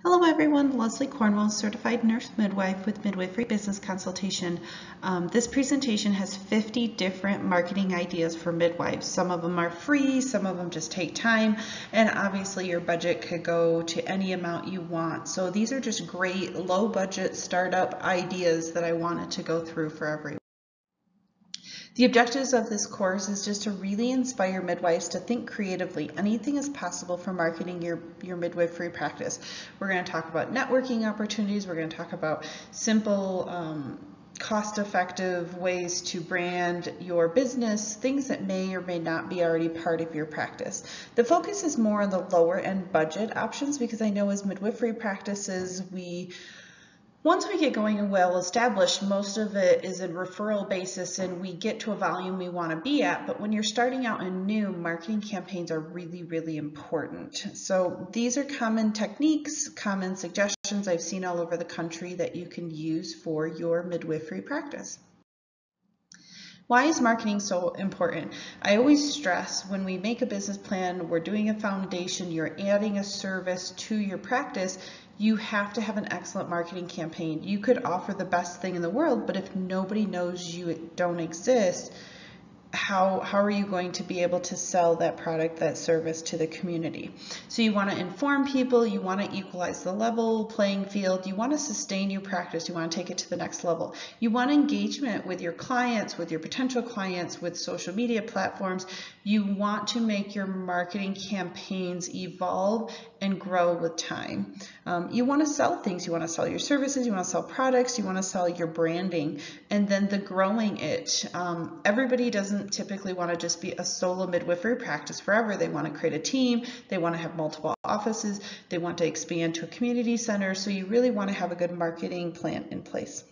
Hello everyone, Leslie Cornwell, Certified Nurse Midwife with Midwifery Business Consultation. This presentation has 50 different marketing ideas for midwives. Some of them are free, some of them just take time, and obviously your budget could go to any amount you want. So these are just great low budget startup ideas that I wanted to go through for everyone. The objectives of this course is just to really inspire midwives to think creatively. Anything is possible for marketing your midwifery practice. We're going to talk about networking opportunities. We're going to talk about simple, cost-effective ways to brand your business, things that may or may not be already part of your practice. The focus is more on the lower end budget options because I know as midwifery practices, once we get going and well established, most of it is a referral basis and we get to a volume we want to be at. But when you're starting out in new, marketing campaigns are really, really important. So these are common techniques, common suggestions I've seen all over the country that you can use for your midwifery practice. Why is marketing so important? I always stress when we make a business plan, we're doing a foundation, you're adding a service to your practice, you have to have an excellent marketing campaign. You could offer the best thing in the world, but if nobody knows you don't exist, how are you going to be able to sell that product, that service to the community? So you want to inform people, you want to equalize the level playing field, you want to sustain your practice, you want to take it to the next level. You want engagement with your clients, with your potential clients, with social media platforms. You want to make your marketing campaigns evolve and grow with time. You want to sell things, you want to sell your services, you want to sell products, you want to sell your branding, and then the growing it. Everybody doesn't typically want to just be a solo midwifery practice forever. They want to create a team, they want to have multiple offices, they want to expand to a community center, so you really want to have a good marketing plan in place.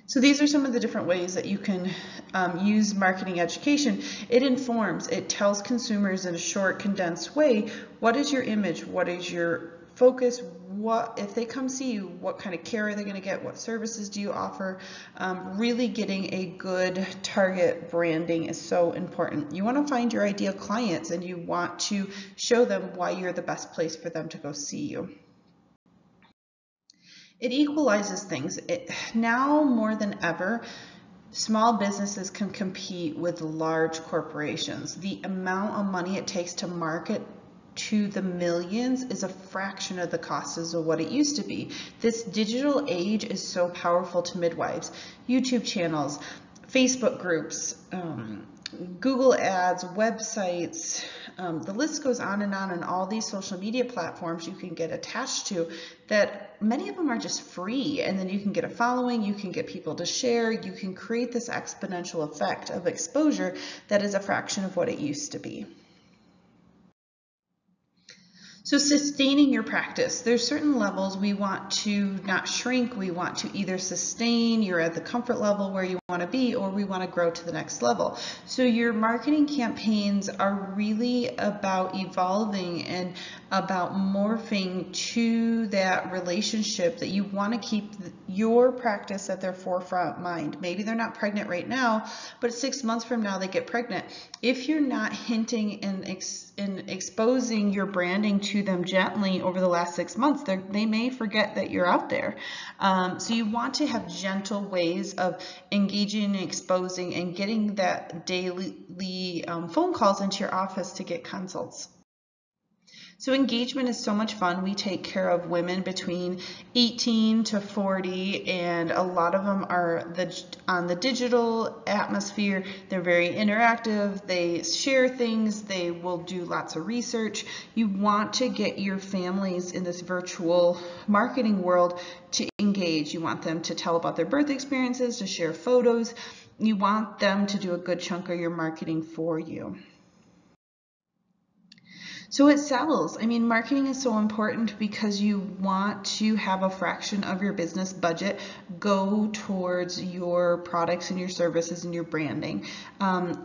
So these are some of the different ways that you can use marketing education. It informs, it tells consumers in a short, condensed way, what is your image, what is your focus, what if they come see you, what kind of care are they going to get, what services do you offer. Really getting a good target branding is so important. You want to find your ideal clients and you want to show them why you're the best place for them to go see you. It equalizes things. Now more than ever, small businesses can compete with large corporations. The amount of money it takes to market to the millions is a fraction of the cost of what it used to be. This digital age is so powerful to midwives. YouTube channels, Facebook groups, Google ads, websites, the list goes on and all these social media platforms you can get attached to that many of them are just free, and then you can get a following, you can get people to share, you can create this exponential effect of exposure that is a fraction of what it used to be. So sustaining your practice, there's certain levels we want to not shrink, we want to either sustain, you're at the comfort level where you want to be, or we want to grow to the next level. So your marketing campaigns are really about evolving and about morphing to that relationship that you want to keep your practice at their forefront mind. Maybe they're not pregnant right now, but 6 months from now they get pregnant. If you're not hinting and exposing your branding to them gently over the last 6 months, they may forget that you're out there. So you want to have gentle ways of engaging and exposing and getting that daily phone calls into your office to get consults. So engagement is so much fun. We take care of women between 18 to 40, and a lot of them are on the digital atmosphere. They're very interactive. They share things. They will do lots of research. You want to get your families in this virtual marketing world to engage. You want them to tell about their birth experiences, to share photos. You want them to do a good chunk of your marketing for you. So it sells. I mean, marketing is so important because you want to have a fraction of your business budget go towards your products and your services and your branding.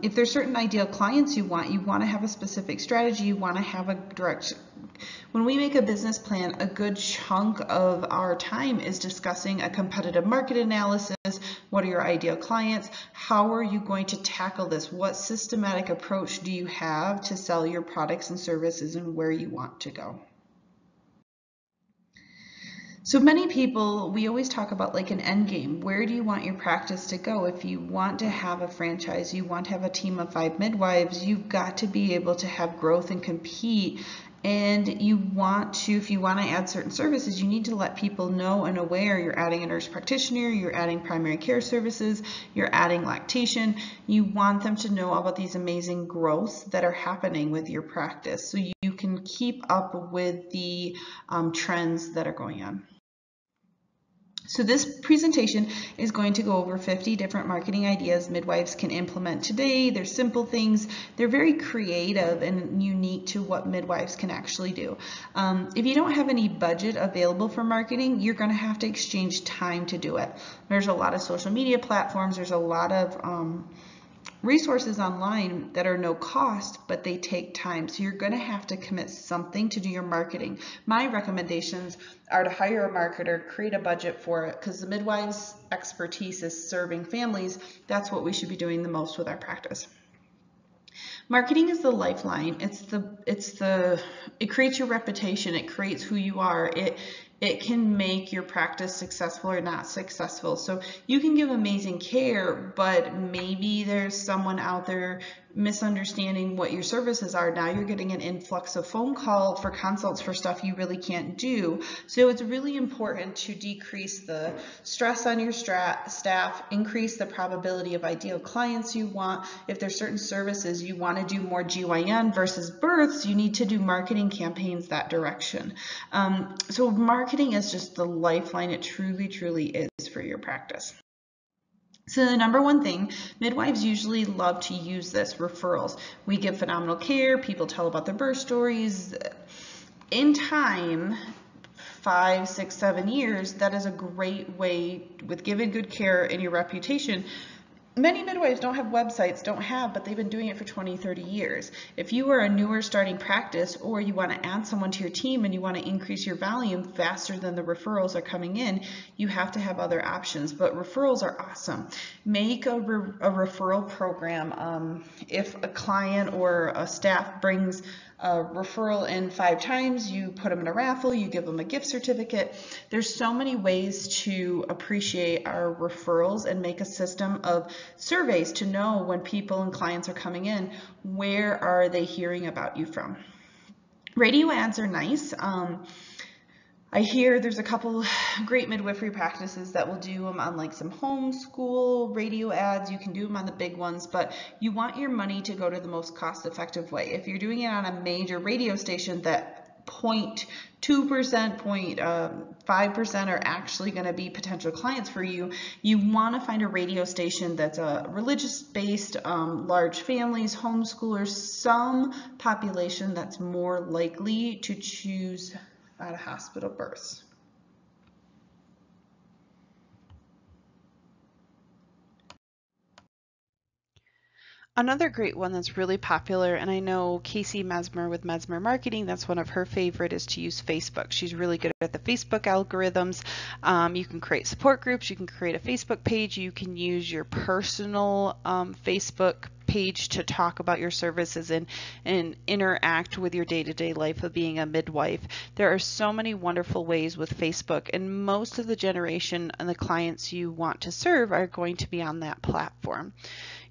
If there's certain ideal clients you want to have a specific strategy, you want to have a direct. When we make a business plan, a good chunk of our time is discussing a competitive market analysis. What are your ideal clients? How are you going to tackle this? What systematic approach do you have to sell your products and services and where you want to go? So many people, we always talk about like an end game. Where do you want your practice to go? If you want to have a franchise, you want to have a team of 5 midwives, you've got to be able to have growth and compete. And you want to, if you want to add certain services, you need to let people know and aware you're adding a nurse practitioner, you're adding primary care services, you're adding lactation. You want them to know about these amazing growths that are happening with your practice so you can keep up with the trends that are going on. So this presentation is going to go over 50 different marketing ideas midwives can implement today. They're simple things. They're very creative and unique to what midwives can actually do. If you don't have any budget available for marketing, you're going to have to exchange time to do it. There's a lot of social media platforms. There's a lot of resources online that are no cost, but they take time. So you're going to have to commit something to do your marketing. My recommendations are to hire a marketer, create a budget for it, because the midwives' expertise is serving families. That's what we should be doing the most with our practice. Marketing is the lifeline. It creates your reputation. It creates who you are. It can make your practice successful or not successful. So you can give amazing care, but maybe there's someone out there misunderstanding what your services are. Now you're getting an influx of phone call for consults for stuff you really can't do. So it's really important to decrease the stress on your staff, increase the probability of ideal clients you want. If there's certain services you want to do more GYN versus births, you need to do marketing campaigns that direction. So marketing is just the lifeline. It truly, truly is for your practice. So the number one thing, midwives usually love to use this, referrals. We give phenomenal care, people tell about their birth stories. In time, 5, 6, 7 years, that is a great way, with giving good care and your reputation. Many midwives don't have websites, but they've been doing it for 20, 30 years. If you are a newer starting practice, or you want to add someone to your team and you want to increase your volume faster than the referrals are coming in, you have to have other options. But referrals are awesome. Make a referral program. If a client or a staff brings a referral in 5 times, you put them in a raffle, you give them a gift certificate. There's so many ways to appreciate our referrals and make a system of surveys to know when people and clients are coming in, where are they hearing about you from. Radio ads are nice. I hear there's a couple great midwifery practices that will do them on like some homeschool radio ads. You can do them on the big ones, but you want your money to go to the most cost-effective way. If you're doing it on a major radio station that 0.2%, 0.5% are actually going to be potential clients for you, you want to find a radio station that's a religious-based, large families, homeschoolers, some population that's more likely to choose out of hospital births. Another great one that's really popular, and I know Casey Mesmer with Mesmer Marketing, that's one of her favorite, is to use Facebook. She's really good at the Facebook algorithms. You can create support groups, you can create a Facebook page, you can use your personal Facebook page to talk about your services and interact with your day-to-day life of being a midwife. There are so many wonderful ways with Facebook, and most of the generation and the clients you want to serve are going to be on that platform.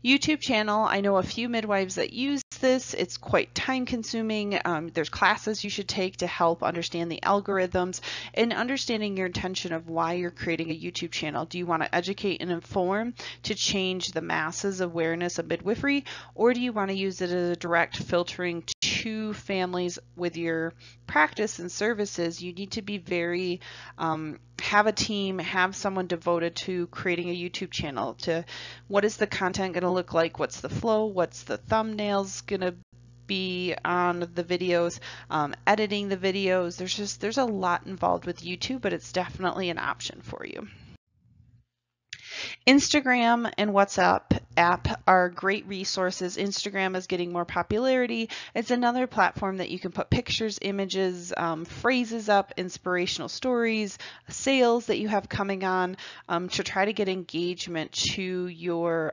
YouTube channel, I know a few midwives that use this. It's quite time consuming. There's classes you should take to help understand the algorithms and understanding your intention of why you're creating a YouTube channel. Do you want to educate and inform to change the masses awareness of midwifery, or do you want to use it as a direct filtering to families with your practice and services? You need to be very have a team, have someone devoted to creating a YouTube channel. To what is the content going to look like? What's the flow? What's the thumbnails going to be on the videos? Editing the videos. There's a lot involved with YouTube, but it's definitely an option for you. Instagram and WhatsApp app are great resources. Instagram is getting more popularity. It's another platform that you can put pictures, images, phrases up, inspirational stories, sales that you have coming on, to try to get engagement to your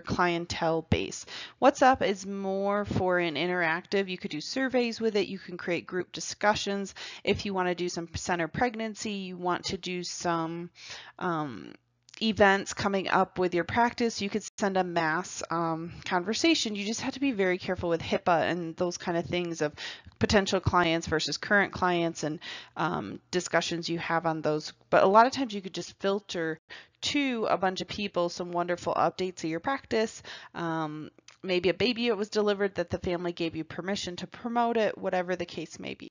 clientele base. WhatsApp is more for an interactive. You could do surveys with it. You can create group discussions. If you want to do some center pregnancy, you want to do some events coming up with your practice, you could send a mass conversation. You just have to be very careful with HIPAA and those kind of things of potential clients versus current clients and discussions you have on those. But a lot of times you could just filter to a bunch of people some wonderful updates of your practice. Maybe a baby that was delivered that the family gave you permission to promote it, whatever the case may be.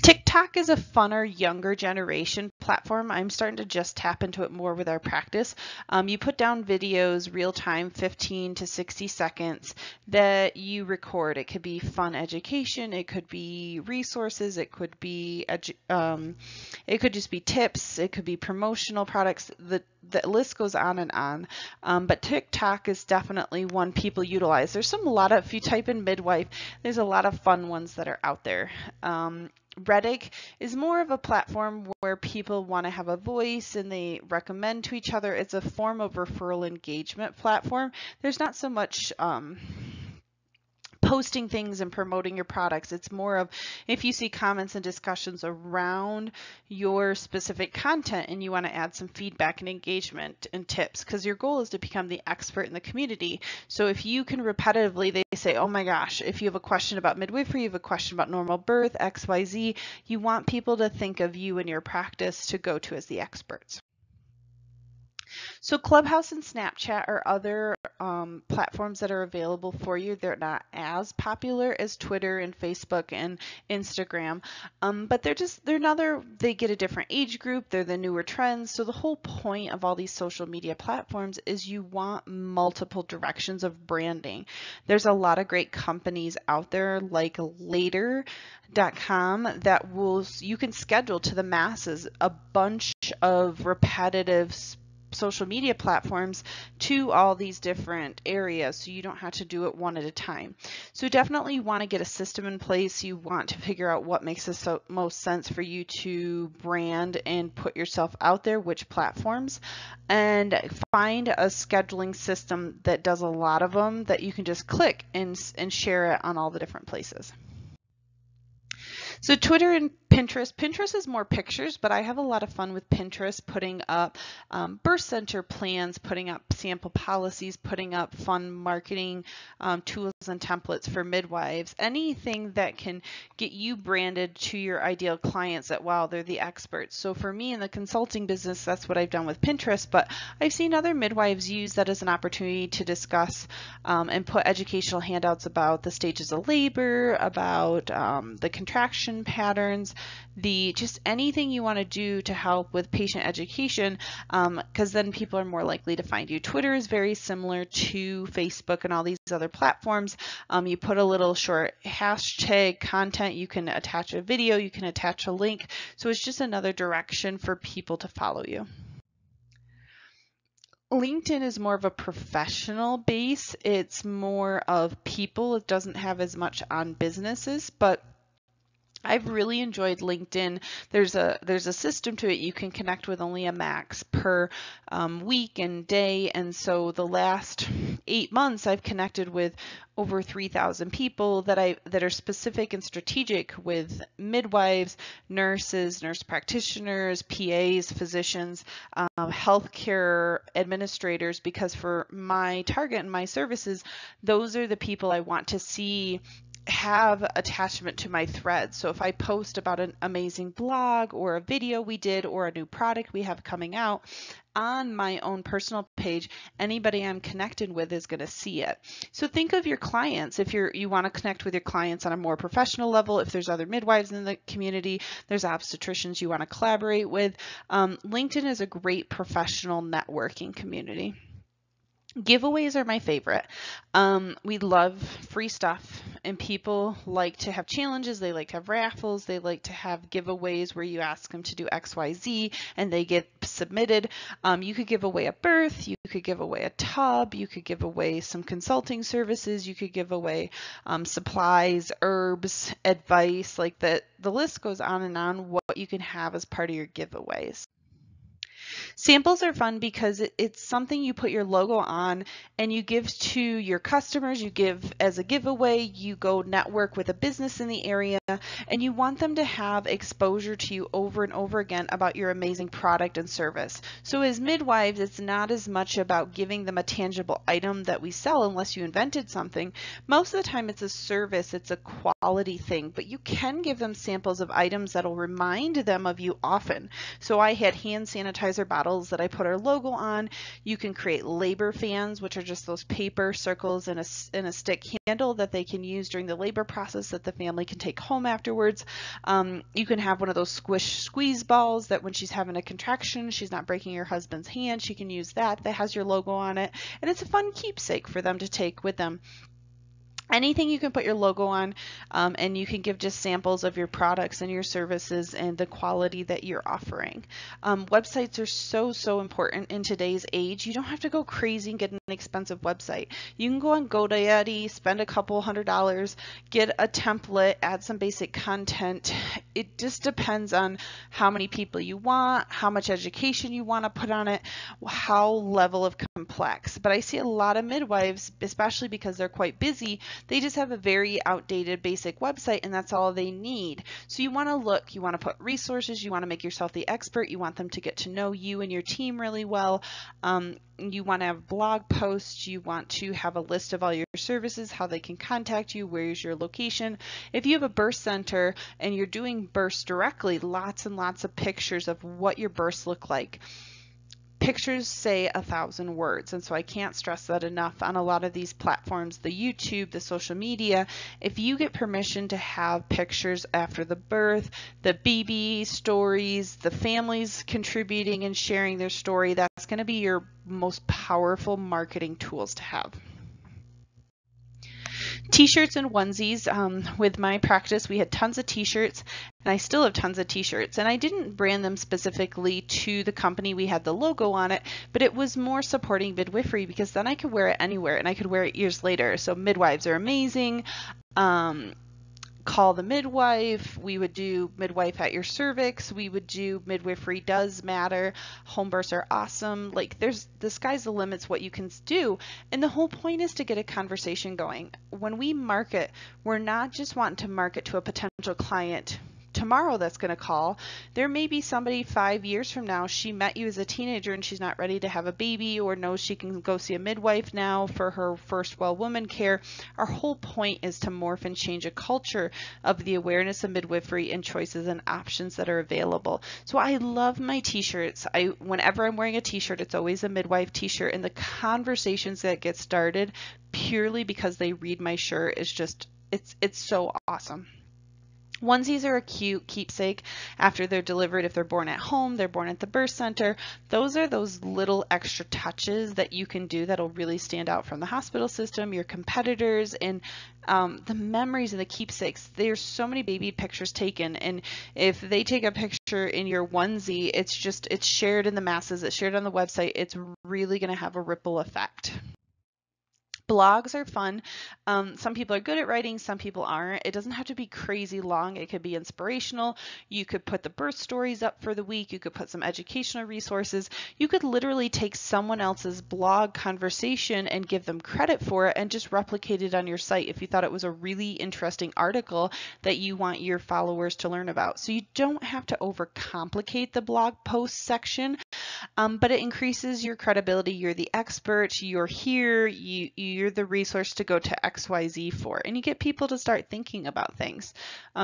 TikTok is a funner, younger generation platform. I'm starting to just tap into it more with our practice. You put down videos real time, 15 to 60 seconds that you record. It could be fun education. It could be resources. It could be, it could just be tips. It could be promotional products. The list goes on and on. But TikTok is definitely one people utilize. There's if you type in midwife, there's a lot of fun ones that are out there. Reddit is more of a platform where people want to have a voice and they recommend to each other. It's a form of referral engagement platform. There's not so much posting things and promoting your products. It's more of if you see comments and discussions around your specific content and you want to add some feedback and engagement and tips, because your goal is to become the expert in the community. So if you can repetitively, they say, oh my gosh, if you have a question about midwifery, you have a question about normal birth, XYZ, you want people to think of you and your practice to go to as the experts. So Clubhouse and Snapchat are other platforms that are available for you. They're not as popular as Twitter and Facebook and Instagram, but they get a different age group. They're the newer trends. So the whole point of all these social media platforms is you want multiple directions of branding. There's a lot of great companies out there like Later.com that you can schedule to the masses a bunch of repetitive social media platforms to all these different areas, so you don't have to do it one at a time. So definitely you want to get a system in place. You want to figure out what makes the most sense for you to brand and put yourself out there, which platforms, and find a scheduling system that does a lot of them that you can just click and share it on all the different places. So Twitter and Pinterest. Pinterest is more pictures, but I have a lot of fun with Pinterest, putting up birth center plans, putting up sample policies, putting up fun marketing tools and templates for midwives, anything that can get you branded to your ideal clients that, wow, they're the experts. So for me in the consulting business, that's what I've done with Pinterest, but I've seen other midwives use that as an opportunity to discuss and put educational handouts about the stages of labor, about the contraction patterns, just anything you want to do to help with patient education, because then people are more likely to find you. Twitter is very similar to Facebook and all these other platforms. You put a little short hashtag content, you can attach a video, you can attach a link, so it's just another direction for people to follow you. LinkedIn is more of a professional base. It's more of people. It doesn't have as much on businesses, but I've really enjoyed LinkedIn. There's a system to it. You can connect with only a max per week and day, and so the last 8 months I've connected with over 3,000 people that are specific and strategic with midwives, nurses, nurse practitioners, PAs, physicians, healthcare administrators, because for my target and my services, those are the people I want to see have attachment to my thread. So if I post about an amazing blog or a video we did or a new product we have coming out on my own personal page, anybody I'm connected with is going to see it. So think of your clients. If you want to connect with your clients on a more professional level, if there's other midwives in the community, there's obstetricians you want to collaborate with, LinkedIn is a great professional networking community. Giveaways are my favorite. We love free stuff, and people like to have challenges. They like to have raffles. They like to have giveaways where you ask them to do XYZ and they get submitted. You could give away a birth. You could give away a tub. You could give away some consulting services. You could give away supplies, herbs, advice, like that. The list goes on and on what you can have as part of your giveaways. Samples are fun because it's something you put your logo on and you give to your customers, you give as a giveaway, you go network with a business in the area, and you want them to have exposure to you over and over again about your amazing product and service. So as midwives, it's not as much about giving them a tangible item that we sell unless you invented something. Most of the time it's a service, it's a quality thing, but you can give them samples of items that'll remind them of you often. So I had hand sanitizer bottles that I put our logo on. You can create labor fans, which are just those paper circles in a stick handle that they can use during the labor process that the family can take home afterwards. You can have one of those squeeze balls that when she's having a contraction, she's not breaking her husband's hand. She can use that has your logo on it, and it's a fun keepsake for them to take with them. Anything you can put your logo on, and you can give just samples of your products and your services and the quality that you're offering. Websites are so important in today's age. You don't have to go crazy and get an expensive website. You can go on GoDaddy, spend a couple $100, get a template, add some basic content. It just depends on how many people you want, how much education you want to put on it, how level of complex. But I see a lot of midwives, especially because they're quite busy, they just have a very outdated basic website and that's all they need. So you want to look, you want to put resources, you want to make yourself the expert, you want them to get to know you and your team really well. You want to have blog posts, you want to have a list of all your services, how they can contact you, where's your location. If you have a birth center and you're doing births directly, lots and lots of pictures of what your births look like. Pictures say 1,000 words, and so I can't stress that enough on a lot of these platforms, the YouTube, the social media. If you get permission to have pictures after the birth, the baby stories, the families contributing and sharing their story, that's going to be your most powerful marketing tools to have. T-shirts and onesies. With my practice, we had tons of t-shirts, and I still have tons of t-shirts, and I didn't brand them specifically to the company we had the logo on it, but it was more supporting midwifery because then I could wear it anywhere and I could wear it years later. So midwives are amazing. Call the midwife. We would do midwife at your cervix. We would do midwifery does matter. Home births are awesome. Like the sky's the limits what you can do. And the whole point is to get a conversation going. When we market, we're not just wanting to market to a potential client tomorrow that's going to call. There may be somebody 5 years from now, she met you as a teenager and she's not ready to have a baby or knows she can go see a midwife now for her first well woman care. Our whole point is to morph and change a culture of the awareness of midwifery and choices and options that are available. So I love my t-shirts. Whenever I'm wearing a t-shirt, it's always a midwife t-shirt, and the conversations that get started purely because they read my shirt is just, it's so awesome. Onesies are a cute keepsake after they're delivered. If they're born at home, they're born at the birth center. Those are those little extra touches that you can do that'll really stand out from the hospital system, your competitors, and the memories and the keepsakes. There's so many baby pictures taken, and if they take a picture in your onesie, it's shared in the masses, it's shared on the website. It's really going to have a ripple effect. Blogs are fun. Some people are good at writing, some people aren't. It doesn't have to be crazy long. It could be inspirational. You could put the birth stories up for the week. You could put some educational resources. You could literally take someone else's blog conversation and give them credit for it and just replicate it on your site if you thought it was a really interesting article that you want your followers to learn about. So you don't have to overcomplicate the blog post section, but it increases your credibility. You're the expert. You're here. You're you're the resource to go to XYZ for, and you get people to start thinking about things.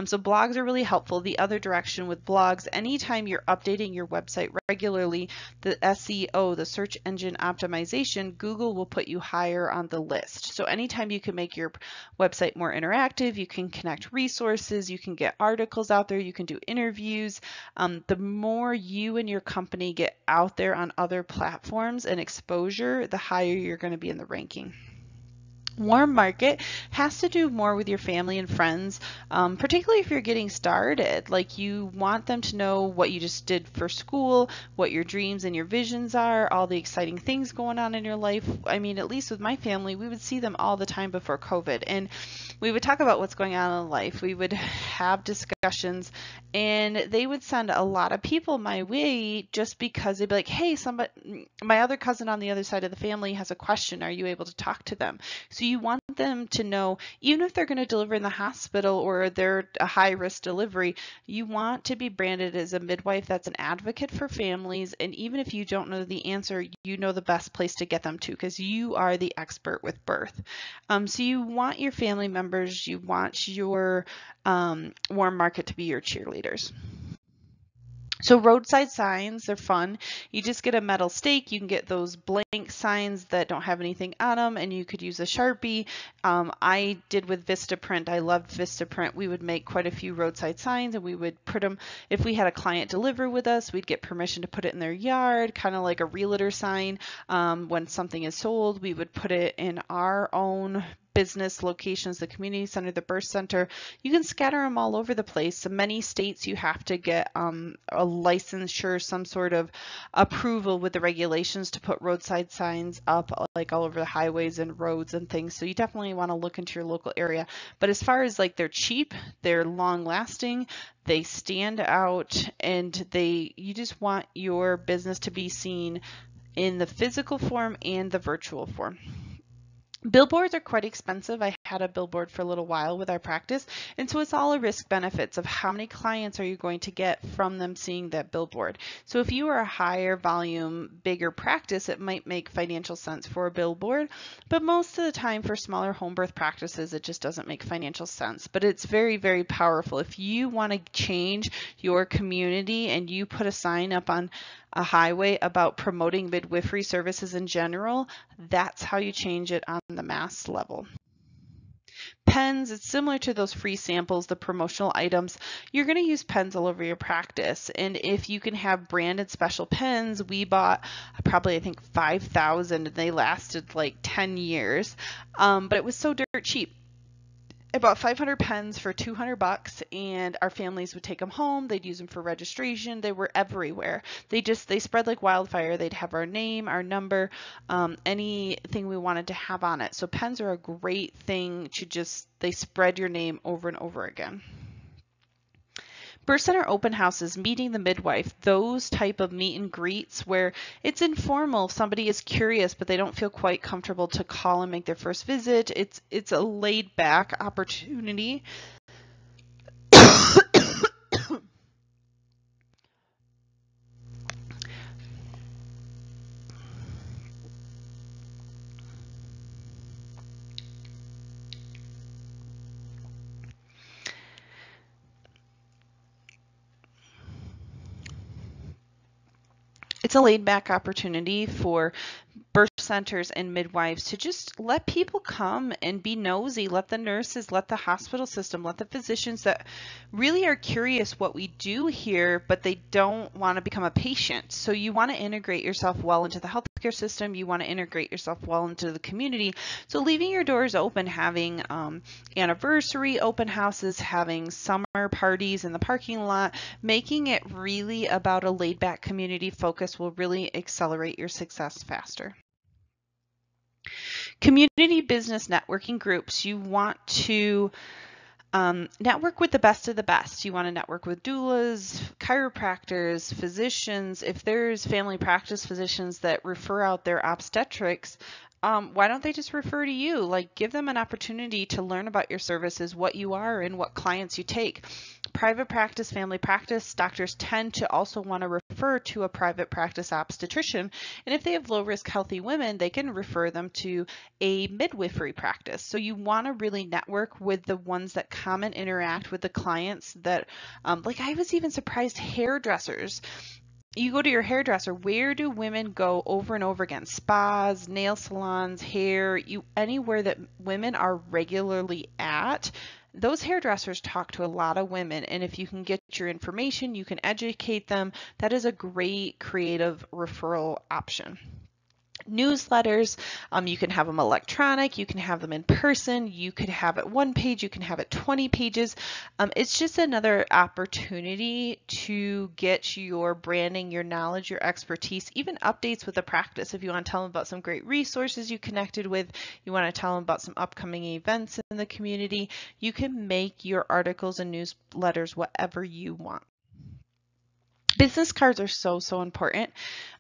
So blogs are really helpful. The other direction with blogs, anytime you're updating your website regularly, the SEO, the search engine optimization, Google will put you higher on the list. So anytime you can make your website more interactive, you can connect resources, you can get articles out there, you can do interviews. The more you and your company get out there on other platforms and exposure, the higher you're going to be in the ranking. Warm market has to do more with your family and friends, particularly if you're getting started. Like, you want them to know what you just did for school, what your dreams and your visions are, all the exciting things going on in your life. I mean, at least with my family, we would see them all the time before COVID, and we would talk about what's going on in life. We would have discussions, and they would send a lot of people my way just because they'd be like, hey, my other cousin on the other side of the family has a question. Are you able to talk to them? So you want them to know, even if they're going to deliver in the hospital or they're a high-risk delivery, you want to be branded as a midwife that's an advocate for families. And even if you don't know the answer, you know the best place to get them to, because you are the expert with birth. So you want your family members, you want your warm market to be your cheerleaders. So roadside signs, they're fun. You just get a metal stake. You can get those blank signs that don't have anything on them, and you could use a Sharpie. I did with Vistaprint. I loved Vistaprint. We would make quite a few roadside signs, and we would put them, if we had a client deliver with us, we'd get permission to put it in their yard, kind of like a realtor sign. When something is sold, we would put it in our own business locations, the community center, the birth center. You can scatter them all over the place. In many states, you have to get a licensure, some sort of approval with the regulations to put roadside signs up, like all over the highways and roads and things. So you definitely want to look into your local area. But as far as like, they're cheap, they're long lasting, they stand out, and you just want your business to be seen in the physical form and the virtual form. Billboards are quite expensive. I had a billboard for a little while with our practice, and so it's all a risk benefits of how many clients are you going to get from them seeing that billboard. So if you are a higher volume, bigger practice, it might make financial sense for a billboard, but most of the time for smaller home birth practices, it just doesn't make financial sense. But it's very, very powerful. If you want to change your community and you put a sign up on a highway about promoting midwifery services in general, that's how you change it on the mass level. Pens, it's similar to those free samples, the promotional items. You're going to use pens all over your practice, and if you can have branded special pens, we bought probably, I think, 5,000, and they lasted like 10 years, but it was so dirt cheap. I bought 500 pens for $200, and our families would take them home. They'd use them for registration. They were everywhere. They spread like wildfire. They'd have our name, our number, anything we wanted to have on it. So pens are a great thing to they spread your name over and over again. Birth center open houses, meeting the midwife, those type of meet and greets where it's informal. If somebody is curious but they don't feel quite comfortable to call and make their first visit, it's a laid back opportunity. It's a laid back opportunity for birth centers and midwives to just let people come and be nosy. Let the nurses, let the hospital system, let the physicians that really are curious what we do here, but they don't want to become a patient. So you want to integrate yourself well into the healthcare system. You want to integrate yourself well into the community. So leaving your doors open, having anniversary open houses, having summer parties in the parking lot, making it really about a laid back community focus will really accelerate your success faster. Community business networking groups. You want to network with the best of the best. You want to network with doulas, chiropractors, physicians. If there's family practice physicians that refer out their obstetrics, why don't they just refer to you? Like, give them an opportunity to learn about your services, what you are, and what clients you take. Private practice, family practice, doctors tend to also want to refer to a private practice obstetrician. And if they have low-risk healthy women, they can refer them to a midwifery practice. So you want to really network with the ones that come and interact with the clients that, like I was even surprised, hairdressers. You go to your hairdresser, where do women go over and over again? Spas, nail salons, hair, anywhere that women are regularly at. Those hairdressers talk to a lot of women, and if you can get your information, you can educate them. That is a great creative referral option. Newsletters, you can have them electronic, you can have them in person, you could have it 1 page, you can have it 20 pages. It's just another opportunity to get your branding, your knowledge, your expertise, even updates with the practice. If you want to tell them about some great resources you connected with, you want to tell them about some upcoming events in the community, you can make your articles and newsletters whatever you want. Business cards are so important.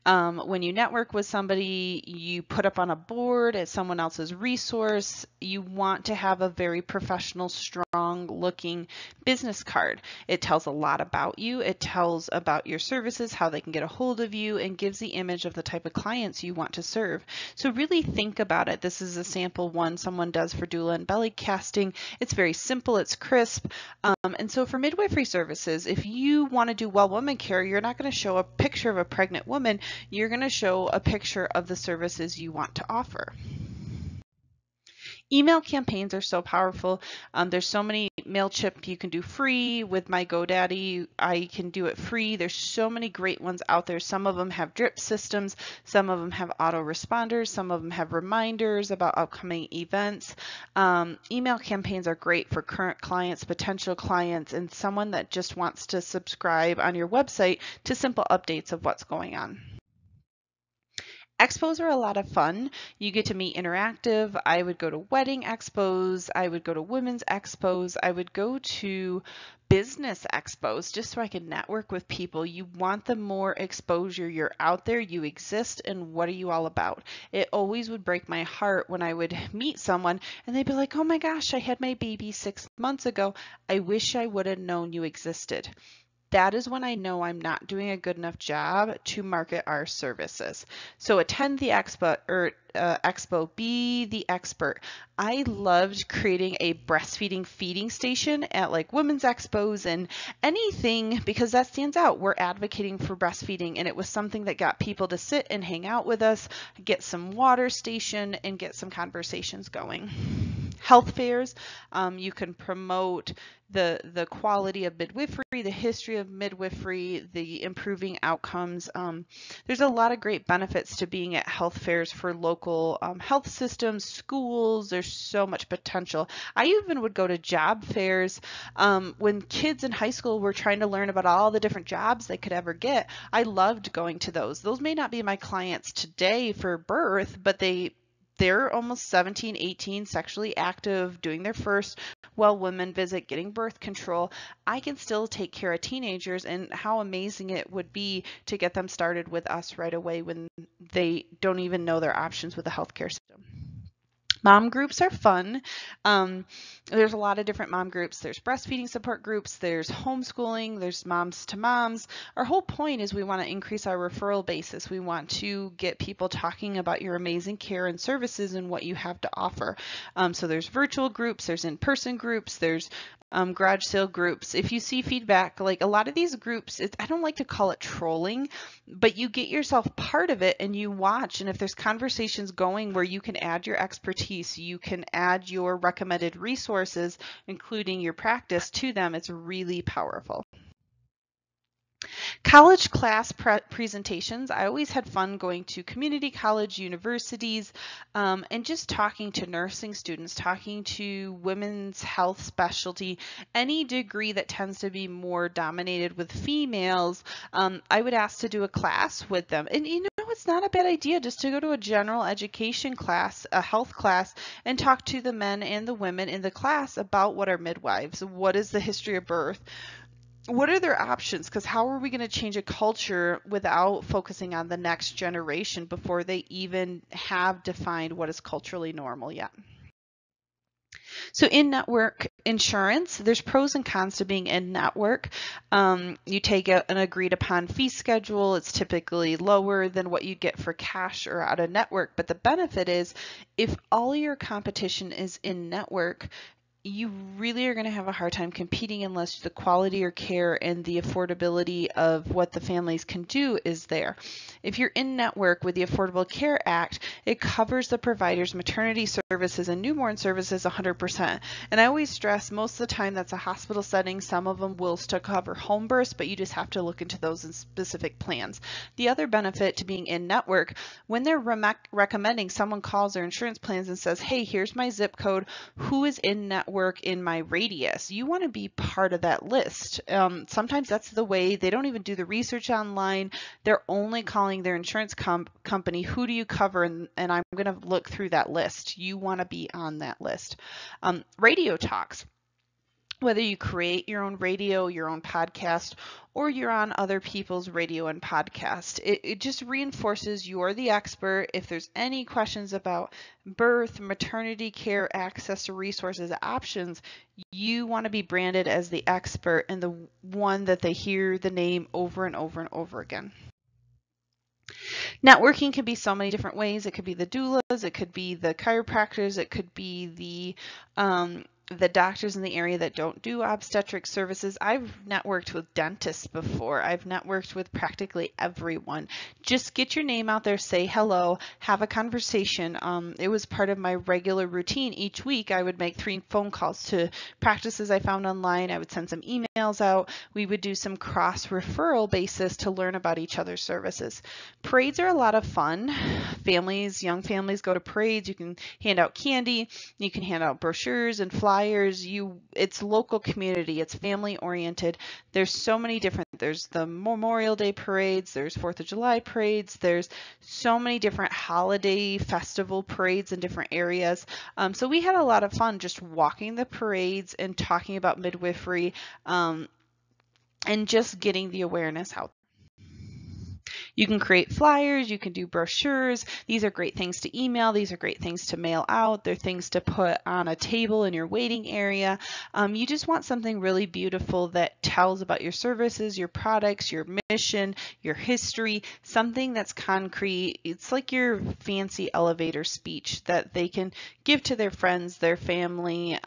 When you network with somebody, you put up on a board as someone else's resource. You want to have a very professional, strong looking business card. It tells a lot about you. It tells about your services, how they can get a hold of you, and gives the image of the type of clients you want to serve. So really think about it. This is a sample one someone does for doula and belly casting. It's very simple. It's crisp. And so for midwifery services, if you want to do well woman care, you're not going to show a picture of a pregnant woman. You're going to show a picture of the services you want to offer. Email campaigns are so powerful. There's so many. MailChimp you can do free. With my GoDaddy, I can do it free. There's so many great ones out there. Some of them have drip systems. Some of them have autoresponders. Some of them have reminders about upcoming events. Email campaigns are great for current clients, potential clients, and someone that just wants to subscribe on your website to simple updates of what's going on. Expos are a lot of fun. You get to meet interactive. I would go to wedding expos. I would go to women's expos. I would go to business expos just so I can network with people. You want the more exposure. You're out there, you exist, and what are you all about? It always would break my heart when I would meet someone and they'd be like, oh my gosh, I had my baby 6 months ago. I wish I would have known you existed. That is when I know I'm not doing a good enough job to market our services. So attend the expo, be the expert. I loved creating a breastfeeding feeding station at like women's expos and anything because that stands out. We're advocating for breastfeeding, and it was something that got people to sit and hang out with us, get some water station, and get some conversations going. Health fairs, you can promote the quality of midwifery, the history of midwifery, the improving outcomes. There's a lot of great benefits to being at health fairs for local health systems, schools. There's so much potential. I even would go to job fairs when kids in high school were trying to learn about all the different jobs they could ever get. I loved going to those. Those may not be my clients today for birth, but they're almost 17, 18, sexually active, doing their first well women visit, getting birth control. I can still take care of teenagers, and how amazing it would be to get them started with us right away when they don't even know their options with the healthcare system. Mom groups are fun. There's a lot of different mom groups. There's breastfeeding support groups, there's homeschooling, there's moms to moms. Our whole point is we want to increase our referral basis. We want to get people talking about your amazing care and services and what you have to offer. So there's virtual groups, there's in-person groups, there's garage sale groups. If you see feedback, like a lot of these groups, I don't like to call it trolling, but you get yourself part of it and you watch. And if there's conversations going where you can add your expertise, you can add your recommended resources, including your practice, to them, it's really powerful. College class presentations. I always had fun going to community college, universities, and just talking to nursing students, talking to women's health specialty, any degree that tends to be more dominated with females. I would ask to do a class with them. And you know, it's not a bad idea just to go to a general education class, a health class, and talk to the men and the women in the class about what are midwives, what is the history of birth, what are their options? Because how are we going to change a culture without focusing on the next generation before they even have defined what is culturally normal yet? So in network Insurance, there's pros and cons to being in network. You take an agreed upon fee schedule. It's typically lower than what you get for cash or out of network. But the benefit is if all your competition is in network, you really are going to have a hard time competing unless the quality or care and the affordability of what the families can do is there. If you're in network with the Affordable Care Act, it covers the provider's maternity services and newborn services 100%. And I always stress most of the time that's a hospital setting. Some of them will still cover home births, but you just have to look into those in specific plans. The other benefit to being in network, when they're recommending, someone calls their insurance plans and says, hey, here's my zip code, who is in network in my radius? You want to be part of that list. Sometimes that's the way. They don't even do the research online. They're only calling their insurance company, who do you cover? And I'm going to look through that list. You want to be on that list. Radio talks. Whether you create your own radio, your own podcast, or you're on other people's radio and podcast, it just reinforces you're the expert. If there's any questions about birth, maternity care, access to resources, options, you want to be branded as the expert and the one that they hear the name over and over and over again. Networking can be so many different ways. It could be the doulas, it could be the chiropractors, it could be the doctors in the area that don't do obstetric services. I've networked with dentists before. I've networked with practically everyone. Just get your name out there, say hello, have a conversation. It was part of my regular routine. Each week I would make 3 phone calls to practices I found online. I would send some emails out. We would do some cross referral basis to learn about each other's services. Parades are a lot of fun. Young families go to parades. You can hand out candy. You can hand out brochures and flyers. It's local community. It's family oriented. There's so many different. There's the Memorial Day parades. There's 4th of July parades. There's so many different holiday festival parades in different areas. So we had a lot of fun just walking the parades and talking about midwifery and just getting the awareness out. You can create flyers, you can do brochures. These are great things to email. These are great things to mail out. They're things to put on a table in your waiting area. You just want something really beautiful that tells about your services, your products, your mission, your history, something that's concrete. It's like your fancy elevator speech that they can give to their friends, their family,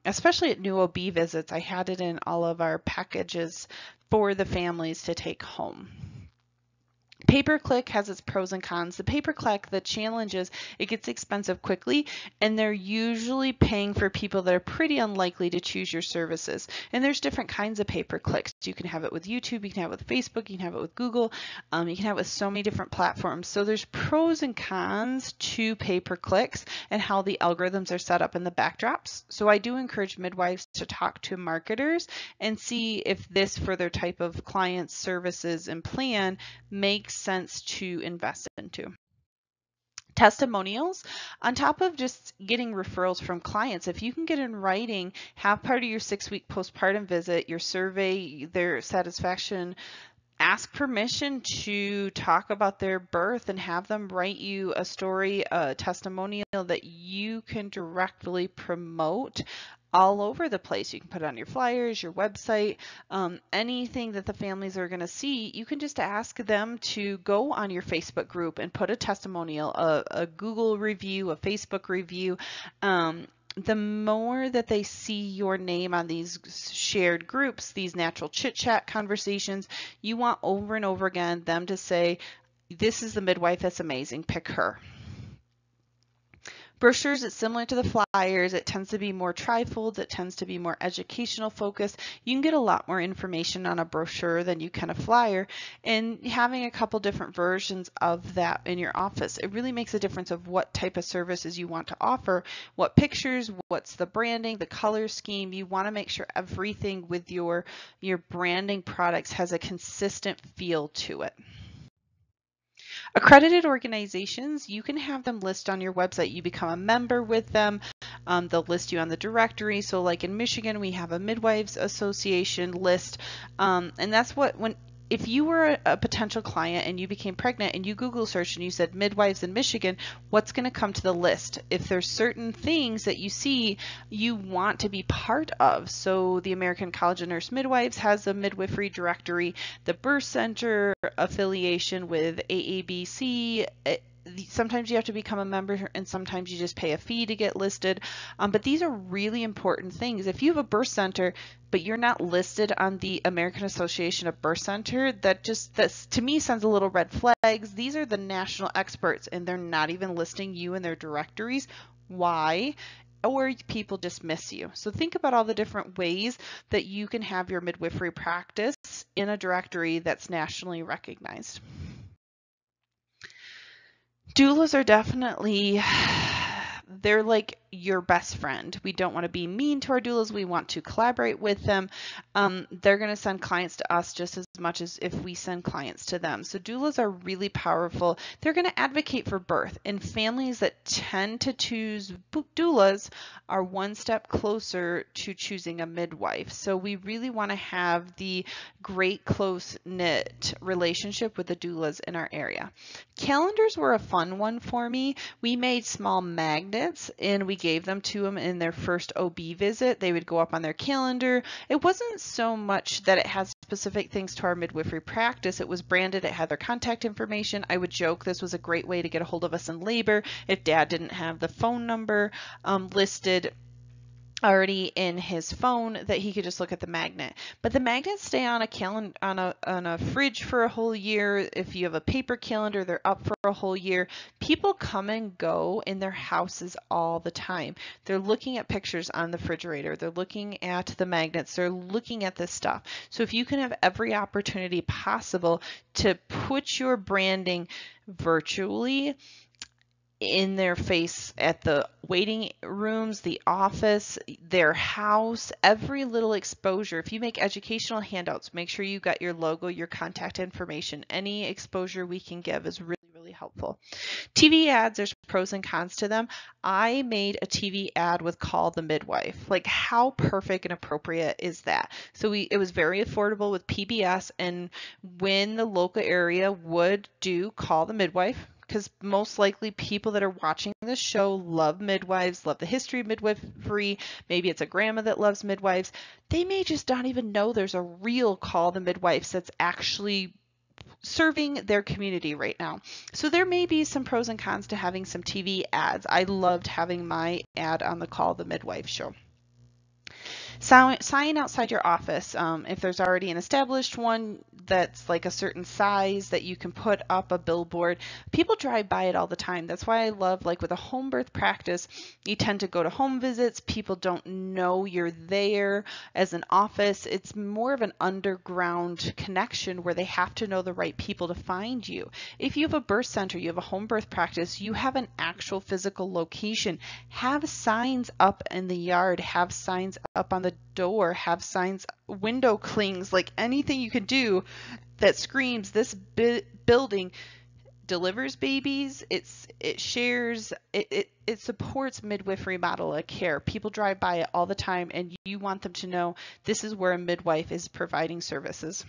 especially at new OB visits. I had it in all of our packages for the families to take home. Pay-per-click has its pros and cons. The pay-per-click, the challenge is it gets expensive quickly, and they're usually paying for people that are pretty unlikely to choose your services. And there's different kinds of pay-per-clicks. You can have it with YouTube, you can have it with Facebook, you can have it with Google, you can have it with so many different platforms. So there's pros and cons to pay-per-clicks and how the algorithms are set up in the backdrops. So I do encourage midwives to talk to marketers and see if this for their type of clients, services, and plan makes sense to invest into. Testimonials, on top of just getting referrals from clients, if you can get in writing, have part of your 6-week postpartum visit, your survey, their satisfaction, ask permission to talk about their birth and have them write you a story, a testimonial that you can directly promote all over the place. You can put it on your flyers, your website, anything that the families are going to see. You can just ask them to go on your Facebook group and put a testimonial, a Google review, a Facebook review. The more that they see your name on these shared groups, these natural chit chat conversations, you want over and over again them to say, this is the midwife that's amazing, pick her. Brochures, it's similar to the flyers. It tends to be more trifolds. It tends to be more educational focused. You can get a lot more information on a brochure than you can a flyer, and having a couple different versions of that in your office, it really makes a difference of what type of services you want to offer, what pictures, what's the branding, the color scheme. You want to make sure everything with your branding products has a consistent feel to it. Accredited organizations, you can have them list on your website. You become a member with them. They'll list you on the directory. So like in Michigan, we have a Midwives Association list. And that's what, when if you were a potential client and you became pregnant and you Google search and you said midwives in Michigan, what's going to come to the list? If there's certain things that you see you want to be part of. So the American College of Nurse Midwives has a midwifery directory, the birth center affiliation with AABC. Sometimes you have to become a member and sometimes you just pay a fee to get listed. But these are really important things. If you have a birth center, but you're not listed on the American Association of Birth Center, that to me sends a little red flags. These are the national experts and they're not even listing you in their directories. Why? Or people just miss you. So think about all the different ways that you can have your midwifery practice in a directory that's nationally recognized. Doulas are definitely, they're like your best friend. We don't want to be mean to our doulas. We want to collaborate with them. They're going to send clients to us just as much as if we send clients to them. So doulas are really powerful. They're going to advocate for birth, and families that tend to choose doulas are one step closer to choosing a midwife. So we really want to have the great close-knit relationship with the doulas in our area. Calendars were a fun one for me. We made small magnets and we gave them to them in their first OB visit. They would go up on their calendar. It wasn't so much that it had specific things to our midwifery practice. It was branded. It had their contact information. I would joke this was a great way to get a hold of us in labor if dad didn't have the phone number listed already in his phone, that he could just look at the magnet. But the magnets stay on a calendar, on a fridge for a whole year. If you have a paper calendar, they're up for a whole year. People come and go in their houses all the time. They're looking at pictures on the refrigerator. They're looking at the magnets. They're looking at this stuff. So if you can have every opportunity possible to put your branding virtually in their face at the waiting rooms, the office, their house, every little exposure. If you make educational handouts, make sure you got your logo, your contact information. Any exposure we can give is really, really helpful. TV ads, there's pros and cons to them. I made a TV ad with Call the Midwife. Like, how perfect and appropriate is that? So it was very affordable with PBS, and when the local area would do Call the Midwife, because most likely people that are watching this show love midwives, love the history of midwifery. Maybe it's a grandma that loves midwives. They may just not even know there's a real Call the Midwives that's actually serving their community right now. So there may be some pros and cons to having some TV ads. I loved having my ad on the Call the Midwife show. Sign outside your office. If there's already an established one that's like a certain size that you can put up a billboard, people drive by it all the time. That's why I love, like with a home birth practice, you tend to go to home visits. People don't know you're there as an office. It's more of an underground connection where they have to know the right people to find you. If you have a birth center, you have a home birth practice, you have an actual physical location. Have signs up in the yard, have signs up on the door, have signs, window clings, like anything you can do that screams this building delivers babies, it shares, it supports midwifery model of care. People drive by it all the time, and you want them to know this is where a midwife is providing services.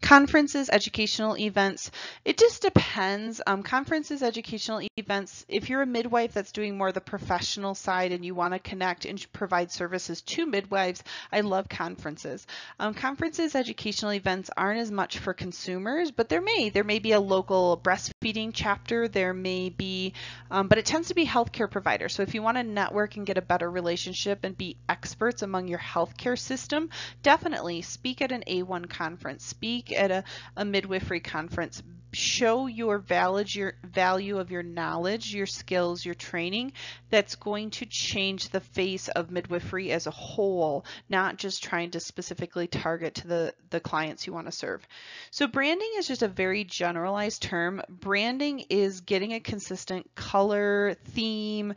Conferences, educational events, it just depends. Conferences, educational events, if you're a midwife that's doing more of the professional side and you want to connect and provide services to midwives, I love conferences. Conferences, educational events aren't as much for consumers, but there may be a local breastfeeding chapter, there may be, but it tends to be healthcare providers. So if you want to network and get a better relationship and be experts among your healthcare system, definitely speak at an A1 conference, speak at a midwifery conference, show your value of your knowledge, your skills, your training. That's going to change the face of midwifery as a whole, not just trying to specifically target to the clients you want to serve. So branding is just a very generalized term. Branding is getting a consistent color, theme,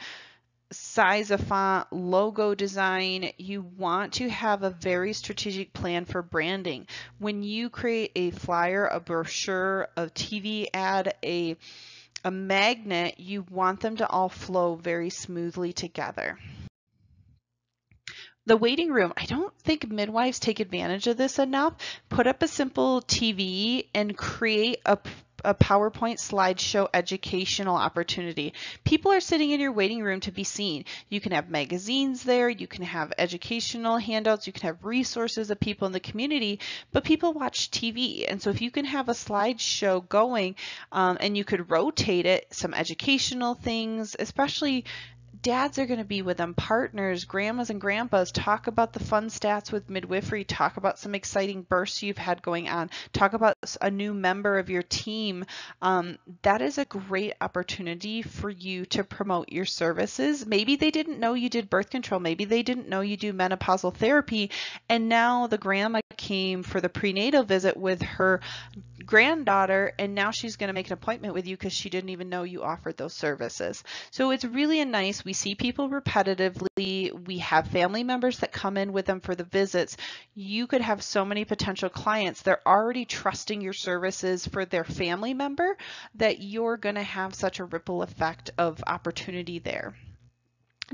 size of font, logo design. You want to have a very strategic plan for branding. When you create a flyer, a brochure, a TV ad, a magnet, you want them to all flow very smoothly together. The waiting room, I don't think midwives take advantage of this enough. Put up a simple TV and create a PowerPoint slideshow educational opportunity. People are sitting in your waiting room to be seen. You can have magazines there, you can have educational handouts, you can have resources of people in the community, but people watch TV. And so if you can have a slideshow going and you could rotate it, some educational things, especially dads are going to be with them, partners, grandmas and grandpas, talk about the fun stats with midwifery, talk about some exciting births you've had going on, talk about a new member of your team. That is a great opportunity for you to promote your services. Maybe they didn't know you did birth control. Maybe they didn't know you do menopausal therapy. And now the grandma came for the prenatal visit with her granddaughter, and now she's going to make an appointment with you because she didn't even know you offered those services. So it's really a nice, we see people repetitively, we have family members that come in with them for the visits. You could have so many potential clients. They're already trusting your services for their family member that you're going to have such a ripple effect of opportunity there.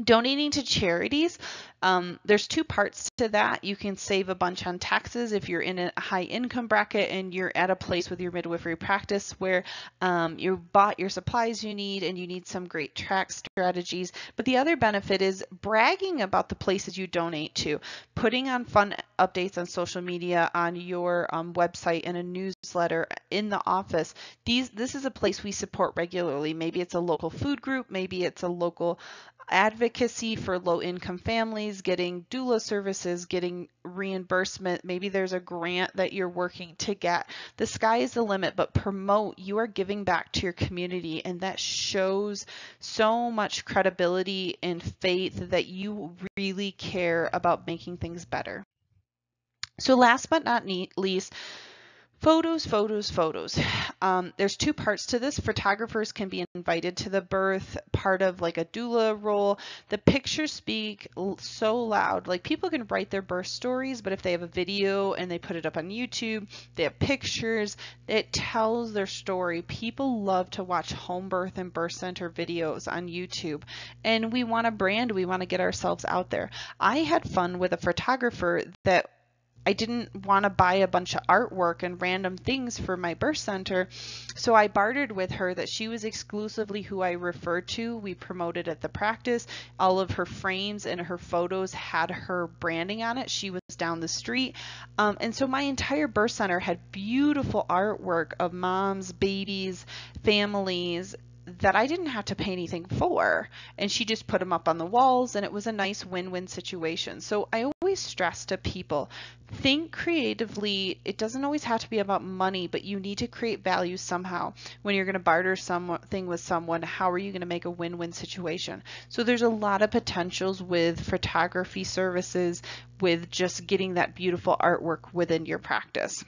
Donating to charities, there's two parts to that. You can save a bunch on taxes if you're in a high income bracket and you're at a place with your midwifery practice where you bought your supplies you need and you need some great tax strategies. But the other benefit is bragging about the places you donate to, putting on fun updates on social media, on your website, in a newsletter, in the office. This is a place we support regularly. Maybe it's a local food group, maybe it's a local advocacy for low-income families, getting doula services, getting reimbursement. Maybe there's a grant that you're working to get. The sky is the limit, but promote. You are giving back to your community, and that shows so much credibility and faith that you really care about making things better. So last but not least, photos. There's two parts to this. Photographers can be invited to the birth, part of like a doula role. The pictures speak so loud. Like, people can write their birth stories, but if they have a video and they put it up on YouTube, they have pictures, it tells their story. People love to watch home birth and birth center videos on YouTube, and we want to brand, we want to get ourselves out there. I had fun with a photographer that I didn't want to buy a bunch of artwork and random things for my birth center, so I bartered with her that she was exclusively who I referred to. We promoted at the practice. All of her frames and her photos had her branding on it. She was down the street. And so my entire birth center had beautiful artwork of moms, babies, families that I didn't have to pay anything for, and she just put them up on the walls, and it was a nice win-win situation. So I always stress to people, think creatively. It doesn't always have to be about money, but you need to create value somehow. When you're going to barter something with someone, how are you going to make a win-win situation? So there's a lot of potentials with photography services, with just getting that beautiful artwork within your practice.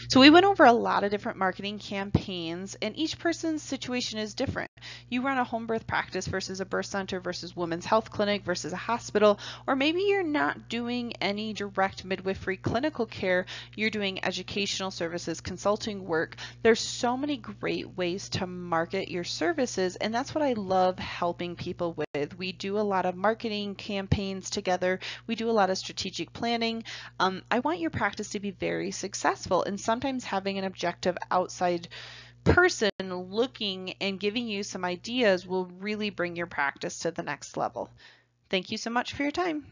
So we went over a lot of different marketing campaigns, and each person's situation is different. You run a home birth practice versus a birth center versus women's health clinic versus a hospital, or maybe you're not doing any direct midwifery clinical care, you're doing educational services, consulting work. There's so many great ways to market your services, and that's what I love helping people with. We do a lot of marketing campaigns together. We do a lot of strategic planning. I want your practice to be very successful, and sometimes having an objective outside person looking and giving you some ideas will really bring your practice to the next level. Thank you so much for your time.